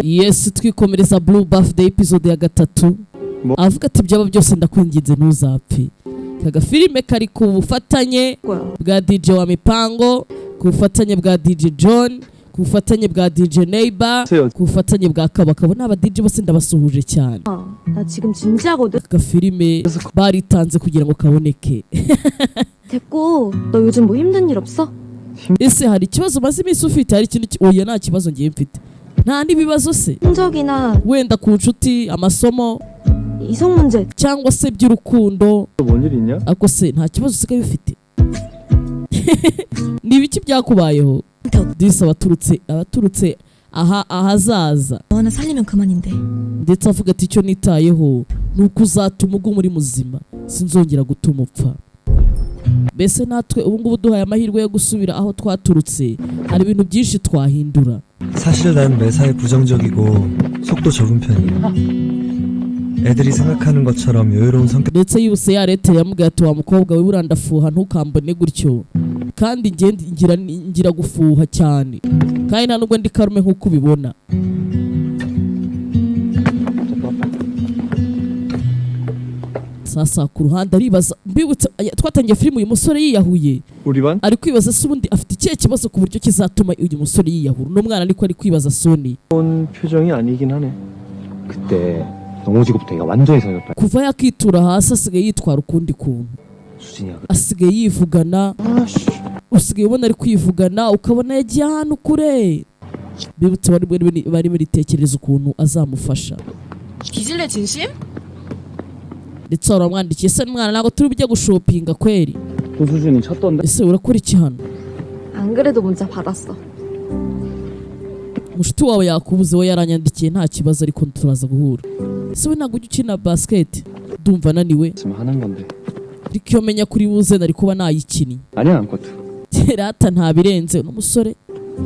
Yes, twikomereza Blue Birthday episode ya 3. Avuga ati byaba byose ndakwinginze ntuzapfe. Kaga filime kari ku bufatanye bwa DJ wa Mipango, ku bufatanye bwa DJ John, ku bufatanye bwa DJ Neighbor, ku bufatanye bwa Kabakabo n'aba DJ bose ndabasuhuje cyane. 나 지금 진지하거든. Kaga filime baritanze kugira ngo kaboneke. 됐고, 너 요즘 뭐 힘든 일 없어? ese hari ikibazo maze iminsi ufite? Hari ikintu oya nta kibazo ngiye mfite. nta n'ibibazo se 성적이나 wenda ku nshuti, amasomo, 이성 문제 cyangwa se by'urukundo. 뭔 일 있냐? Ako se nta kibazo usigaye ufite? Ni ibiki byakubayeho? Disi abaturutse ahazaza 너 하나 살리면 그만인데. ndetse avuga ati icyo nitayeho ni uko uzatuma uguma uri muzima, sinzongera gutuma upfa. Mbese natwe ubu ngubu duhaye amahirwe yo gusubira aho twaturutse, hari ibintu byinshi twahindura. 사실 난 매사에 부정적이고 속도 적은 편이야. 애들이 생각하는 것처럼 여유로운 성격. ndetse yibuse yarete yamubwiye ati wa mukobwa we burandafuha ntukambone gutyo, kandi ngira gufuha cyane, kandi nta nubwo ndi karume nk'uko ubibona. Sasa ku ruhande aribaza, mbibutse twatangiye filime uyu musore yiyahuye, 우리 반? ari kwibaza se ubundi afite ikihe kibazo ku buryo kizatuma uyu musore yiyahura. n'umwana ariko ari kwibaza Sony. 온 표정이 아니긴 하네. 그때 넘어지고부터 얘가 완전히 사라졌다. kuva yakitura hasi asigaye yitwara ukundi kuntu, 수진이야. asigaye yivugana, usigaye ubona ari kwivugana ukabona yagiye ahantu kure. Bibutse bari baritekereza ukuntu azamufasha. 뒤질래 진심? ndetse waramwandikiye se mwana ntabwo turi bujye gushopinga kweri? 고수진이 쳤던데. ese urakora iki hano? 안 그래도 문자 받았어. mushuti wawe yakubuze, we yaranyandikiye nta kibazo ariko turaza guhura. ese we ntabwo ujya ukina basket? Ndumva naniwe 지금 하는 건데. ariko iyo menya kuri buze nari kuba nayikinnye. 아니야 안거든. rata ntabirenze uno musore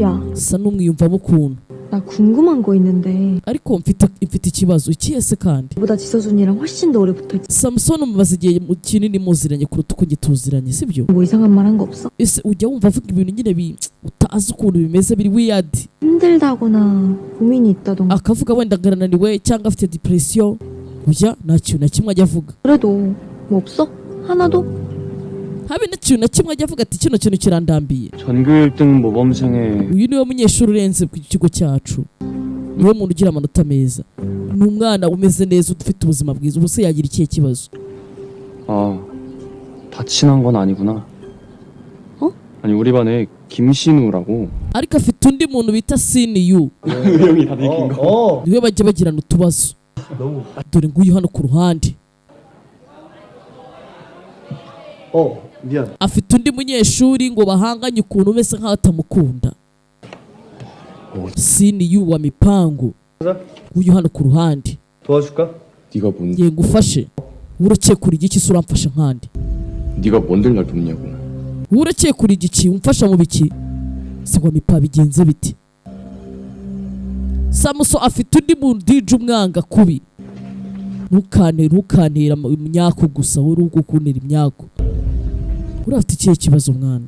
야, sa n'umwiyumvamo ukuntu. 나 궁금한 거 있는데. ariko mfite ikibazo. ikihe se kandi? 보다 지서준이랑 훨씬 더 오래 붙어있지. Samson umubaza igihe kinini muziranye kuruta uko tuziranye, sibyo? 뭐 이상한 말 한 거 없어? ese ujya wumva avuga ibintu nyine utazi ukuntu bimeze, biri weird, 힘들다거나 고민이 있다던가. akavuga wenda arananiwe cyangwa afite depression. ujya nta kintu na kimwe ajya avuga. 그래도 뭐 없어? 하나도? habe n'ikintu na kimwe ajya avuga ati kino kintu kirandambiye. 전교 1등 모범생의 uyu niwe munyeshuri urenze ku kigo cyacu, niwe muntu ugira amanota meza, ni umwana umeze neza ufite ubuzima bwiza. ubu se yagira ikihe kibazo? 다 친한 건 아니구나. 어? 아니 우리 반에 김신우라고. ariko afite undi muntu bita Siniyu, 형이 다 들킨 거. niwe bajya bagirana utubazo. dore nguyu hano ku ruhande 미안. afite undi munyeshuri ngo bahanganye ukuntu umeze nk'aho atamukunda. Siniyu wa Mipango, uyu hano ku ruhande. 도와줄까? 네가 뭔 ngiye ngufashe. urakekura igiki se uramfasha nkandi? 네가 뭔들 날 돕냐고. urakekura igiki umfasha mu biki? se wa Mipa bigenze biti? Samuso afite undi muntu DJ umwanga kubi. ntukantera imyako gusa, uri ugukunira imyako. urafite ikihe kibazo mwana?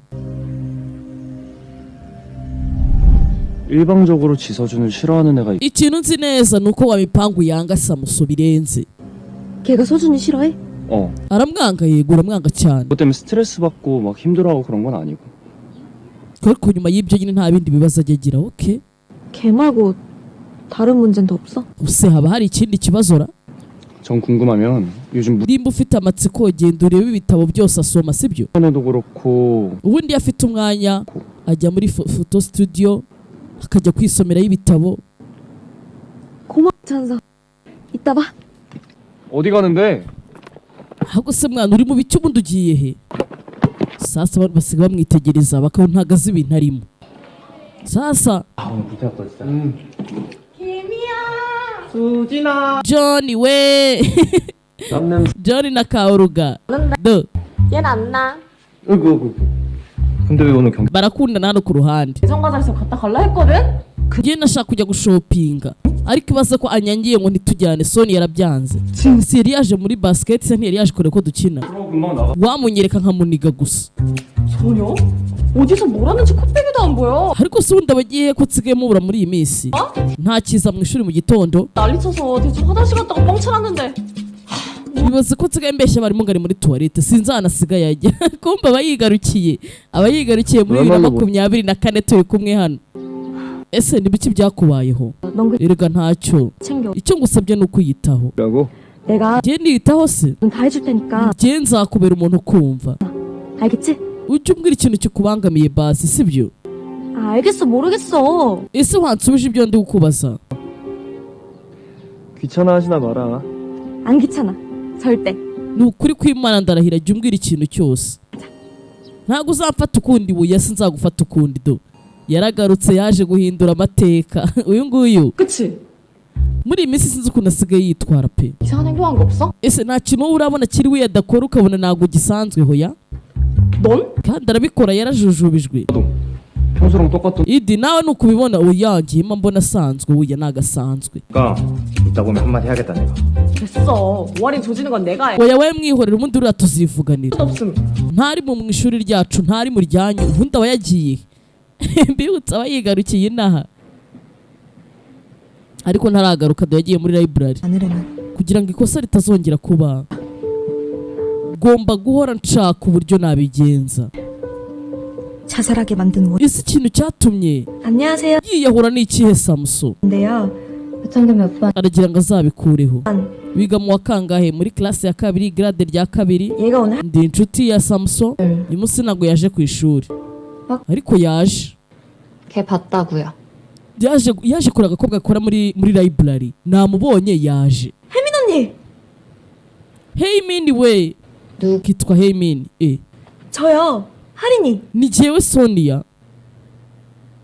일방적으로 지서준을 싫어하는 애가 ikintu nzi neza ni uko wa Mipango yanga Samuso birenze. 걔가 서준이 싫어해? aramwanga, yego uramwanga cyane. 그것 때문에 스트레스 받고 막 힘들어하고 그런 건 아니고. ariko nyuma y'ibyo nyine nta bindi bibazo ajya agira. okay, 걔 말고 다른 문제는 더 없어? use haba hari ikindi kibazo ra? 전 궁금하면 요즘 nimba ufite amatsiko genda urebe ibitabo byose asoma, sibyo? 무대에도 그렇고 ubundi iyo afite umwanya ajya muri photo studio akajya kwisomerayo ibitabo. 고마워 찬성. 이따 봐. 어디 가는데? ahubwo se mwana uri mu biki ubundi ugiye he? sasa abantu basiga bamwitegereza bakabona ntago azi ibintu arimo. sasa 수진아. John we John na Kaoruga do 얘는 안 나. 으구. 근데 왜 오늘 경기? barakundana hano ku ruhande. 예전과자 있으면 갔다 갈라 했거든? ngiye nashaka kujya gushopinga ariko ibaze ko anyangiye ngo ntitujyane. Sony yarabyanze. si yari yaje muri basket se ntiyari yaje kure ko dukina? 금방 나가. wamunyereka nkamuniga gusa. 전혀? 어디서 뭘 하는지 콧배기도 안 보여. ariko se ubundi abagiye ko nsigaye mubura muri iyi minsi nta kiza mu ishuri mu gitondo 난리쳐서 대충 화장실 갔다가 뻥 쳐놨는데. bibaze ko nsigaye mbeshya barimo ngari muri tuwarete sinzanasigaye yajya kumva abayigarukiye muri 2024 turi kumwe hano. ese ni biki byakubayeho? 넌 erega ntacyo 챙겨. icyo ngusabye ni ukwiyitaho. 라고? 내가 njye niyitaho se 다 해줄 테니까. njye nzakubera umuntu ukumva. 알겠지? ujye umbwira ikintu kikubangamiye basi sibyo? 알겠어 모르겠어. ese wansubije ibyo ndi kukubaza? 귀찮아하시나 마라. 안 귀찮아. 절대. ni ukuri kw'Imana ndarahira jya umbwira ikintu cyose. ntabwo uzamfata ukundi buya sinzagufata ukundi do. yaragarutse yaje guhindura amateka uyu nguyu. 그치? muri iyi minsi sinzi ukuntu asigaye yitwara pe. 이상한 행동한 거 없어? ese nta kintu wowe urabona kiri we yadakora ukabona ntabwo gisanzwe hoya? 넌? kandi arabikora yarajujubijwe. 평소랑 똑같던. idi nawe ni ukubibona oya njyema mbona asanzwe oya nagasanzwe. 그러니까 이따 보면 한마디 해야겠다 내가. 됐어. 오아리 조지는 건 내가 해. oya we mwihorera ubundi uriya tuzivuganira. 없음. ntari mu ishuri ryacu ntari mu ryanyu ubundi aba yagiye mbibutse aba yigarukiye inaha ariko ntaragaruka do yagiye muri library kugira ngo ikosa ritazongera kuba. ngomba guhora nshaka uburyo nabigenza. 자살하게 만든 원. ese ikintu cyatumye 안녕하세요. yiyahura ni ikihe Samuso? 근데요. 몇천개 몇 번. aragira ngo azabikureho. wiga mu wa kangahe? muri classe ya 2 grade rya 2. 얘가 오늘 ndi inshuti ya Samuso. uyu munsi ntabwo yaje ku ishuri ariko yaje. 걔 봤다고요. yaje kure agakobwa gakora muri library namubonye yaje. 혜민 언니. Heymin we kitwa Heymin. 저요. 하린이. ni jewe Sonia.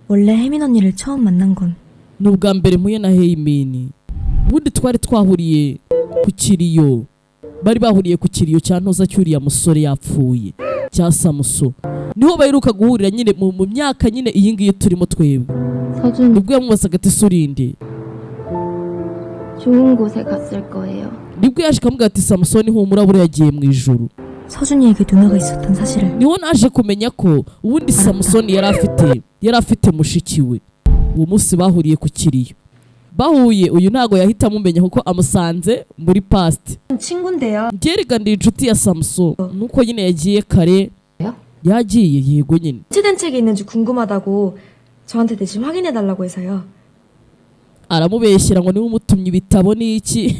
원래 혜민 언니를 처음 만난 건 ni ubwa mbere mpuye na Heymin. ubundi twari twahuriye ku kiriyo. bari bahuriye ku kiriyo cya ntoza cyuriya musore yapfuye cya Samuso. niho baheruka guhurira nyine mu myaka nyine iyi ngiyi turimo twebwe. 서준 nibwo yamubazaga ati surinde. 좋은 곳에 갔을 거예요. nibwo yaje akamubwira ati Samusoni humura buriya yagiye mu ijuru. 서준이에게 누나가 있었던 사실을 niho naje kumenya ko ubundi Samusoni yari afite mushiki we. uwo munsi bahuriye ku kiriyo. bahuye uyu ntago yahita amumenya kuko amusanze muri past. 친구인데요. njyerega ndi inshuti ya Samuso nuko nyine yagiye kare. yagiye yego nyine. 된 책이 있는지 궁금하다고 저한테 대신 확인해달라고 해서요. aramubeshyera ngo niwe umutumye ibitabo n'iki.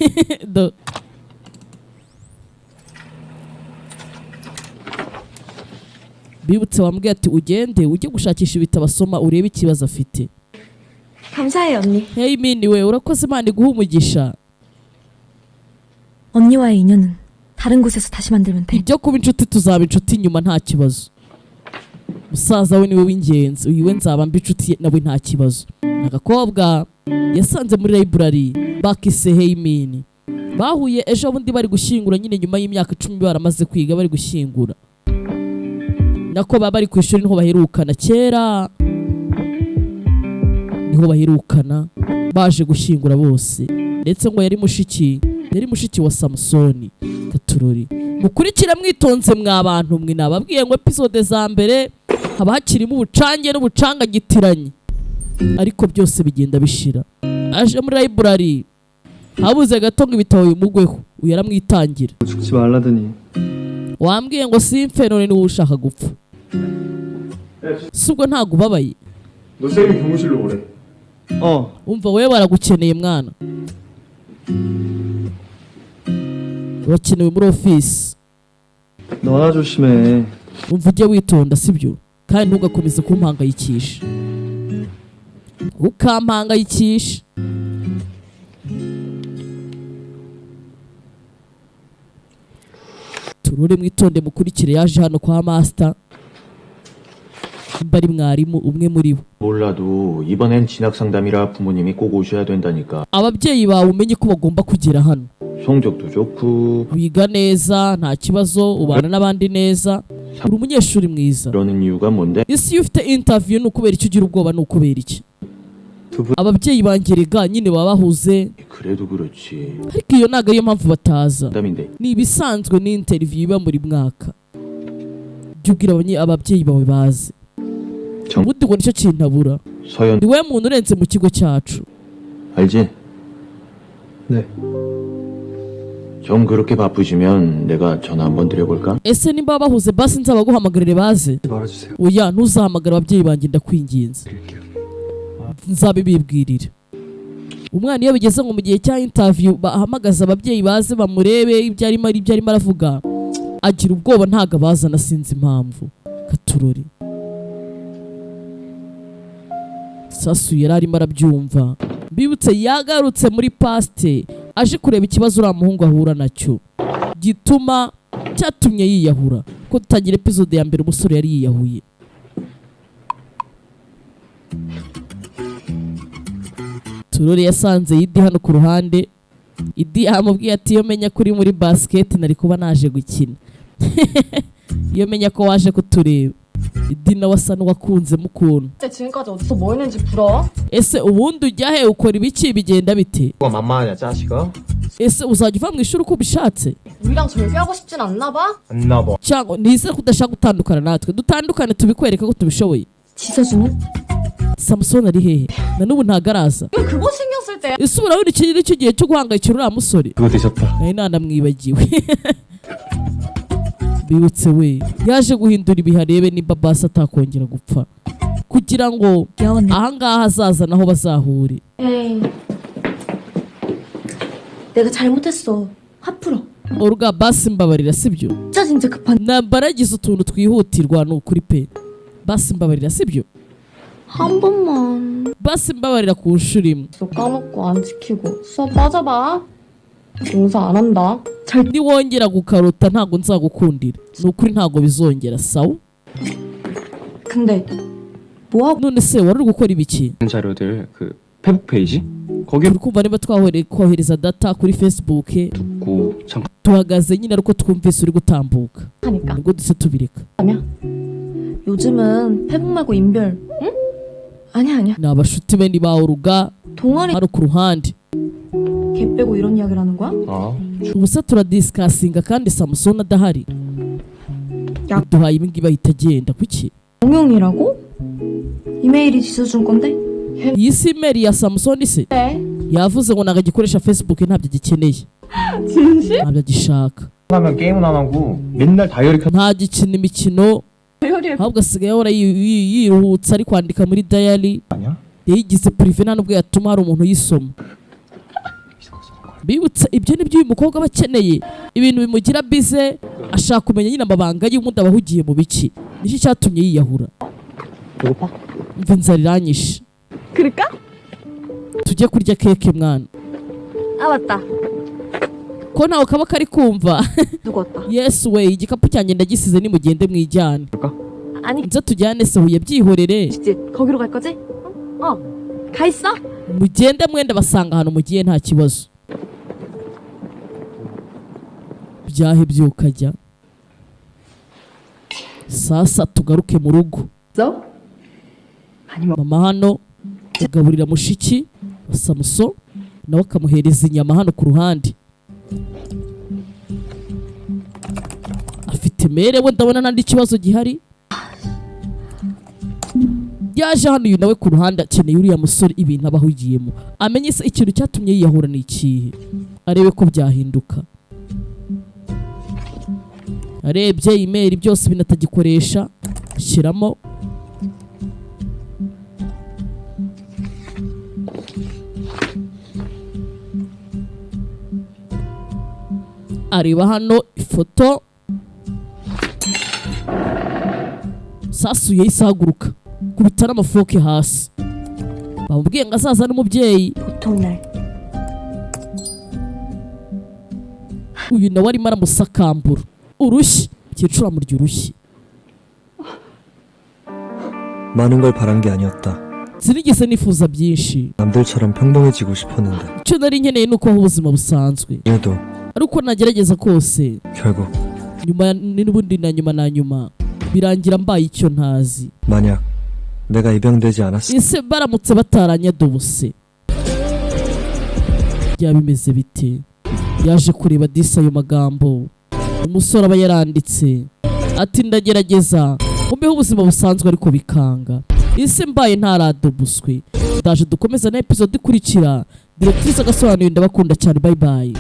bibutse wambwiye ati ugende ujye gushakisha ibitabo asoma urebe ikibazo afite. 감사해요 언니. Heymin we urakoze Imana iguha umugisha. 언니와의 인연은 다른 곳에서 다시 만들면 돼. ibyo kuba inshuti tuzaba inshuti nyuma nta kibazo. musaza we niwe w'ingenzi uyu we nzaba mbi inshuti nawe nta kibazo. agakobwa yasanze muri library bakise Heymin. bahuye ejo bundi bari gushyingura nyine nyuma y'imyaka 10 baramaze kwiga bari gushyingura. nako baba bari ku ishuri niho baherukana kera. niho baherukana baje gushyingura bose. ndetse ngo yari mushiki wa Samusoni Katurori. mukurikira mwitonze mwa bantu mwe nababwiye ngo episode za mbere haba hakirimo ubucange n'ubucangagitiranye ariko byose bigenda bishira. aje muri library habuze gato ngo ibitabo bimugweho uyu yaramwitangira. 죽지 말라더니. wambwiye ngo simfe none niwe ushaka gupfa. subwo ntago ubabaye. 너 쌤이 교무실로 오래. umva wewe baragukeneye mwana. urakenewe muri office. 너나 조심해. umva ujye witonda sibyo kandi ntugakomeze kumpangayikisha. ukampangayikisha. turure mwitonde mukurikire yaje hano kwa master. bari mwarimu umwe muri bo. 몰라도 이번엔 진학 상담이라 부모님이 꼭 오셔야 된다니까. ababyeyi bawe umenye ko bagomba kugera hano. 성적도 좋고 wiga neza nta kibazo ubana n'abandi neza uri umunyeshuri mwiza. 그러는 이유가 뭔데? isi iyo ufite interview ni ukubera icyo ugira ubwoba ni ukubera iki? ababyeyi bangerega nyine baba bahuze. 그래도 그렇지. ariko iyo ntago ariyo mpamvu bataza. 상담인데. ni ibisanzwe ni interview iba muri mwaka. jya ubwira ababyeyi bawe baze. ubundi ngo nicyo kintu abura. 서연 ni we muntu urenze mu kigo cyacu. 알지? 네. 좀 그렇게 바쁘시면 내가 전화 한번 드려볼까? ese nimba bahuze basi nzabaguhamagarire baze. 말아주세요. oya ntuzahamagara ababyeyi banjye ndakwinginze. nzabibibwirira. umwana iyo bigeze ngo mu gihe cya interview bahamagaza ababyeyi baze bamurebe ibyo arimo aravuga agira ubwoba ntago abazana sinzi impamvu. Katurori Sasu yari arimo arabyumva. Bibutse yagarutse muri paste aje kureba ikibazo uriya muhungu ahura nacyo gituma cyatumye yiyahura. Ko tutagira episode ya mbere umusore yari yiyahuye. Turori yasanze Idi hano ku ruhande. Idi amubwiye ati iyo menya kuri muri basket nari kuba naje gukina. iyo menya ko waje kutureba. Idi nawe asa n'uwakunze mukuntu. 지금까지 어디서 뭐 했는지 부러워? ese ubundi ujya he ukora ibiki bigenda bite? 누가 만만하냐 자식아? ese uzajya uva mu ishuri uko ubishatse 우리랑 절교하고 싶진 않나 봐? 안나 봐. cyangwa nizere ko udashaka gutandukana natwe? dutandukane tubikwereke ko tubishoboye. 지서준은? Samusoni ari hehe? na n'ubu ntago araza. 왜 그거 신경 쓸 때? ese urabona iki nicyo gihe cyo guhangayikira uriya musore? 그거 되셨다. nari nanamwibagiwe. bibutse we yaje guhindura ibihe arebe nimba basi atakongera gupfa kugira ngo 귀여웠네. ahangaha hazaza naho bazahure. 에이, 내가 잘못했어. 화 풀어. Oruga basi mbabarira sibyo? 진짜 급한. nambaragize utuntu twihutirwa ni ukuri pe. basi mbabarira sibyo? 한 번만. basi mbabarira ku nshuro imwe. 너 까먹고 안 지키고 수업 빠져봐. 용서 안 한다. niwongera gukarota ntago nzagukundira. ni ukuri ntago bizongera sawa. 근데 뭐하고? none se wari uri gukora ibiki? 자료들 그 페북 페이지 거기에 turi kumva niba kohereza data kuri Facebook 듣고 잠깐 tuhagaze nyine ariko twumvise uri gutambuka 하니까. nibwo duse tubireka. 요즘은 페북 말고 인별. 응? 아니야. ni abashuti be ni ba Oruga 동아리 hano ku ruhande. 개 빼고 이런 이야기를 하는 거야? 아 ubusa turadisikasinga kandi Samusoni adahari. duhaye ibi ngibi ahita agenda kuki? 공용이라고? 이메일이 지서준 건데? iyi si imeri ya Samusoni se? 네. yavuze ngo ntago agikoresha Facebook ntabyo agikeneye. 진실? ntabyo agishaka. 하면 게임은 안 하고 맨날 다이어리 ntagikina imikino 다이어리에 ahubwo asigaye ahora yiruhutsa ari kwandika muri diary. 아니야? yayigize prive nta nubwo yatuma hari umuntu uyisoma. bibutse ibyo nibyo uyu mukobwa aba akeneye. ibintu bimugira bize ashaka kumenya nyine amabanga y'umuntu aba ahugiye mu biki. nicyo cyatumye yiyahura. 배고파? mva inzara iranyishe. 그럴까? tujye kurya keke mwana. 아 맞다. ko nawe kaba kari kumva. 누구 왔다? yesu we igikapu cyanjye ndagisize nimugende mwijyane. 아니 nza tujyane se huye byihorere. 진짜 거기로 갈 거지? 가 있어? mugende mwenda basanga ahantu mugiye nta kibazo. byahe byukajya. sasa tugaruke mu rugo. 너? mama hano agaburira mushiki wa Samuso nawe akamuhereza inyama hano ku ruhande. afite mere we ndabona nandi kibazo gihari. yaje hano uyu nawe ku ruhande akeneye uriya musore ibintu aba ahugiyemo. amenye se ikintu cyatumye yiyahura ni ikihe. arebe ko byahinduka. arebye imeri byose binatagikoresha shyiramo. areba hano ifoto. Sasu yahise ahaguruka kubita n'amafoke hasi. bamubwiye ngo azaza n'umubyeyi. 보통 날. uyu nawe arimo aramusakambura. urushyi umukecuru amurya urushyi. 많은 걸 바란 게 아니었다. sinigeze nifuza byinshi. 남들처럼 평범해지고 싶었는데 icyo nari nkeneye ni ukubaho ubuzima busanzwe. 그래도 ariko nagerageza kose 결국 nyuma n'ubundi na nyuma birangira mbaye icyo ntazi. 만약 내가 입양되지 않았으면 ese baramutse bataranyadobose byaba bimeze bite? yaje kureba disa ayo magambo umusore aba yaranditse ati ndagerageza mbeho ubuzima busanzwe ariko bikanga. ese mbaye ntaradobuswe ndaje dukomeza na episode ikurikira. Directrice agasobanuye ndabakunda cyane, bye bye.